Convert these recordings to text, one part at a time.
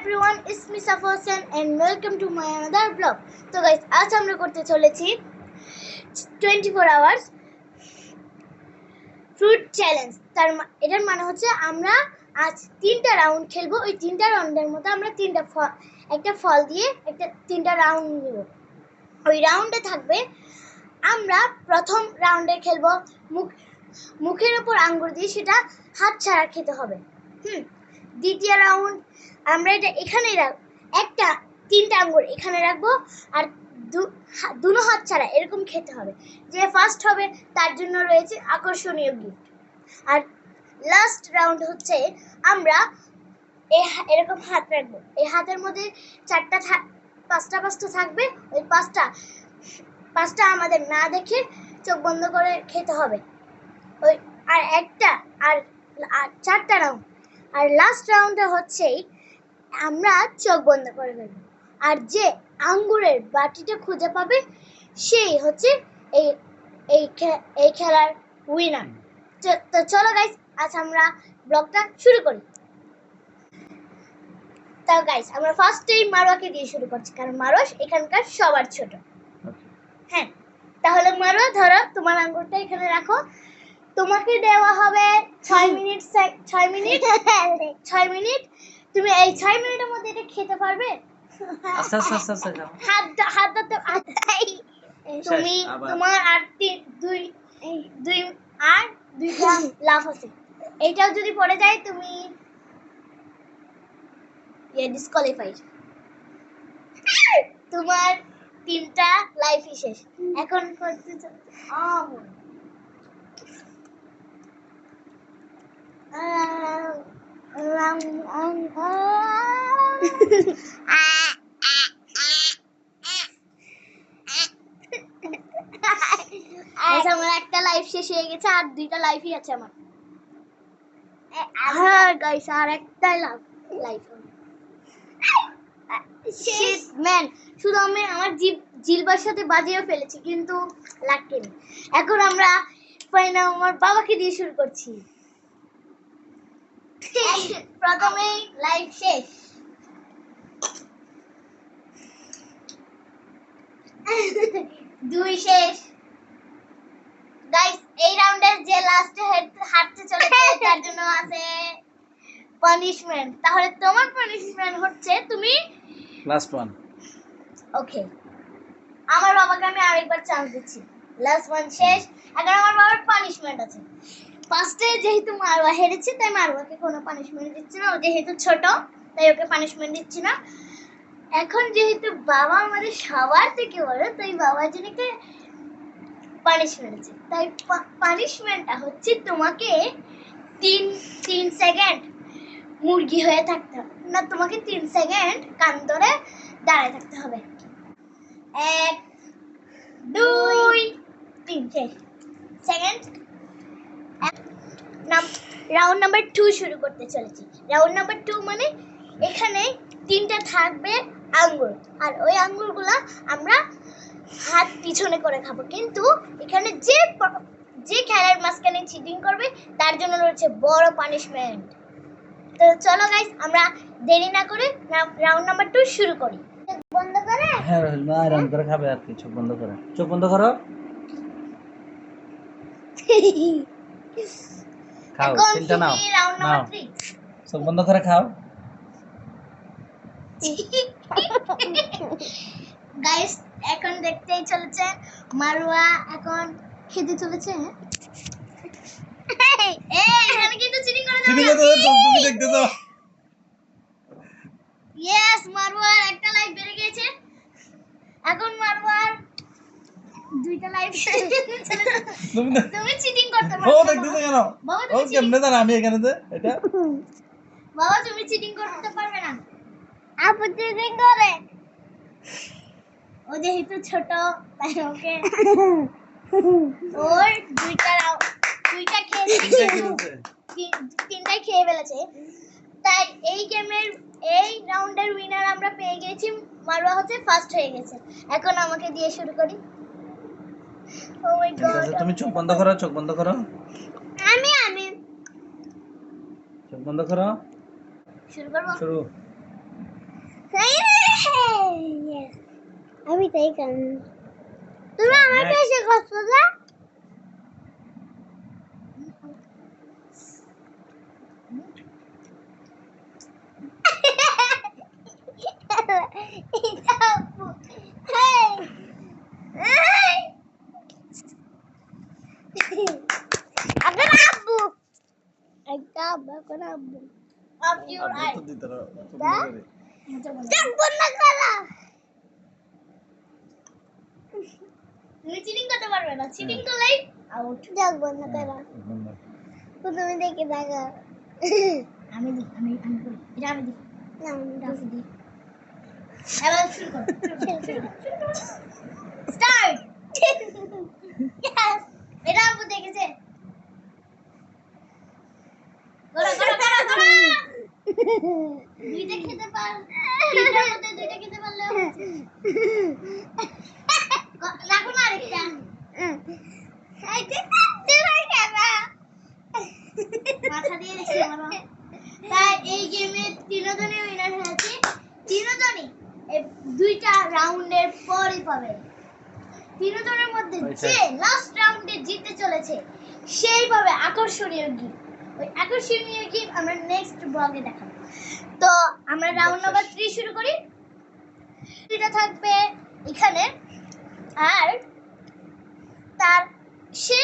everyone, it's me Safa Hossain and welcome to my another vlog. So guys, আজ আমরা করতে চলেছি 24 hours fruit challenge. এটার মানে হচ্ছে আমরা আজ 3টা রাউন্ড খেলবো। ওই 3টা রাউন্ডের মধ্যে আমরা একটা ফল দিয়ে একটা 3টা রাউন্ড নিব। ওই রাউন্ডে থাকবে আমরা প্রথম রাউন্ডে খেলবো মুখের উপর আঙ্গুর দিয়ে, সেটা হাত ছাড়া খেতে হবে। দ্বিতীয় রাউন্ড আমরা এটা এখানেই একটা 3টা আঙ্গুর এখানে রাখবো আর দুনো হাত ছাড়া এরকম খেতে হবে। যে ফার্স্ট হবে তার জন্য রয়েছে আকর্ষণীয় গিফট। আর লাস্ট রাউন্ড হচ্ছে আমরা এরকম হাত রাখবো, এই হাতের মধ্যে পাঁচটা থাকবে। ওই পাঁচটা আমাদের না দেখে চোখ বন্ধ করে খেতে হবে। ওই আর 4টা রাউন্ড। আর লাস্ট রাউন্ডে হচ্ছে আমরা চোখ বন্ধ করে ফেলবো, আর যে আঙ্গুরের বাটিটা খুঁজে পাবে সেই হচ্ছে এই খেলার উইনার। তো চলো গাইস, আজ আমরা ব্লগটা শুরু করি। তো গাইস, আমরা ফার্স্টেই মারোয়াকে দিয়ে শুরু করছি, কারণ মারোয়া এখানকার সবার ছোট। হ্যাঁ, তাহলে মারোয়া ধরো, তোমার আঙ্গুরটা এখানে রাখো। তোমাকে দেওয়া হবে 6 মিনিট। 6 মিনিট। তুমি এই 6 মিনিটের মধ্যে এটা খেতে পারবে? আচ্ছা হাত ধরতে তুমি তোমার আর দুইটা লাফ আছে। এইটাও যদি পড়ে যায় তুমি ডিসকোয়ালিফাইড। তোমার 3টা লাইফই শেষ। এখন করতে আমার একটা লাইফ শেষ হয়ে গেছে, আর 2টা লাইফই আছে আমার। হ্যাঁ গাইস, আর একটাই লাইফ শিট ম্যান। শুধু আমি আমার জিলবার সাথে বাজিয়ে ফেলেছি, কিন্তু লাগেনি। এখন আমরা ফাইনাল আমার বাবাকে দিয়ে শুরু করছি। প্রথমেই লাইফ শেষ। দুই শেষ। গাইস, এই রাউন্ডের যে লাস্টে হাঁটতে চলেছে তার জন্য আছে পানিশমেন্ট। তাহলে তোমার পানিশমেন্ট হচ্ছে তুমি লাস্ট ওয়ান। ওকে, আমার বাবাকে আমি আরেকবার চান্স দিচ্ছি। লাস্ট ওয়ান শেষ। এখন আমার বাবার পানিশমেন্ট আছে। ফার্স্টে যেহেতু মারওয়া হেরেছে, তাই মারওয়াকে কোনো পানিশমেন্ট দিচ্ছি না। ও যেহেতু ছোট, তাই ওকে পানিশমেন্ট দিচ্ছি না। এখন যেহেতু বাবা আমাদের সবার থেকে বড়, তাই বাবার জন্য একটা পানিশমেন্ট আছে। তাই পানিশমেন্টটা হচ্ছে তোমাকে 3 সেকেন্ড মুরগি হয়ে থাকতে হবে না, তোমাকে 3 সেকেন্ড কান ধরে দাঁড়ায় থাকতে হবে। 1 2 3 সেকেন্ড। রাউন্ড নাম্বার 2 শুরু করতে চলেছি। রাউন্ড নাম্বার 2 মানে এখানে 3টা থাকবে আঙ্গুর, আর ওই আঙ্গুরগুলা আমরা হাত পিছনে করে খাবো। কিন্তু এখানে যে খেলার মাঝখানে চিটিং করবে তার জন্য রয়েছে বড় পানিশমেন্ট। তো চলো গাইস, আমরা দেরি না করে রাউন্ড নাম্বার 2 শুরু করি। বন্ধ করে? হ্যাঁ রহিল, না রাউন্ড করে খাবে আর কি। চোখ বন্ধ করো, চোখ বন্ধ করো। খাও, 3টা নাও। রাউন্ড নাম্বার 3 চোখ বন্ধ করে খাও। গাইস, এখন দেখতেই চলেছে মারওয়া এখন খেতে চলেছে। এখানে কিন্তু চিটিং করা যাবে না। তুমি দেখতে দাও। ইয়েস, মারওয়ার একটা লাইফ বেড়ে গেছে। এখন মারওয়ার 2টা লাইফ। তুমি চিটিং করতে পারো। ও দেখতে কেন? ও কেমনে জানো আমি এখানে যে এটা? বাবা, তুমি চিটিং করতে পারবে না। আপু চিটিং করে। ও যেহেতু ছোট, তাই ওকে ওর 2টা খেয়ে 3টাই খেয়ে ফেলেছে। তাই এই রাউন্ডের উইনার আমরা পেয়ে গেছি। মারওয়া হচ্ছে ফার্স্ট হয়ে গেছে। এখন আমাকে দিয়ে শুরু করি। ও মাই গড, তুমি চোখ বন্ধ করো, চোখ বন্ধ করো। আমি চোখ বন্ধ করো। শুরু করব। শুরু। আমি তাই কেন তুমি আমার কাছে করছো না আগে আব্বু একটা আব্বু আব্বু Of your eye. চোখ বন্ধ করো। তুমি চিটিং করতে পারবে না। চিটিং করলেই আউট। চোখ বন্ধ করো। তুমি দেখে থাকো। আমি করি। এটা আমি দিই। না আমি দিই। এবার শুরু করো। স্টার্ট। এটা আপু দেখেছে। করো। দুইটা খেতে পার তিনটার মধ্যে দুইটা খেতে পারলে রাখো না আরেকটা মাথা দিয়ে রেখে মারো তাই এই গেমে তিনজনই উইনার হয়েছে তিনজনই দুইটা রাউন্ডের পরই পাবে তিনজনের মধ্যে যে লাস্ট রাউন্ডে জিতে চলেছে সেই পাবে আকর্ষণীয় গিফট ওই আকর্ষণীয় গিফট আমরা নেক্সট ব্লগে দেখাবো তো আমরা রাউন্ড নাম্বার 3 শুরু করি এটা থাকবে এখানে আর তার সে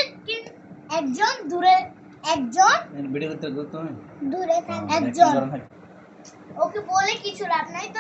একজন দূরে একজন ভিডিও করতে তুমি দূরে থাকে একজন ওকে বলে কিছু লাভ নাই তো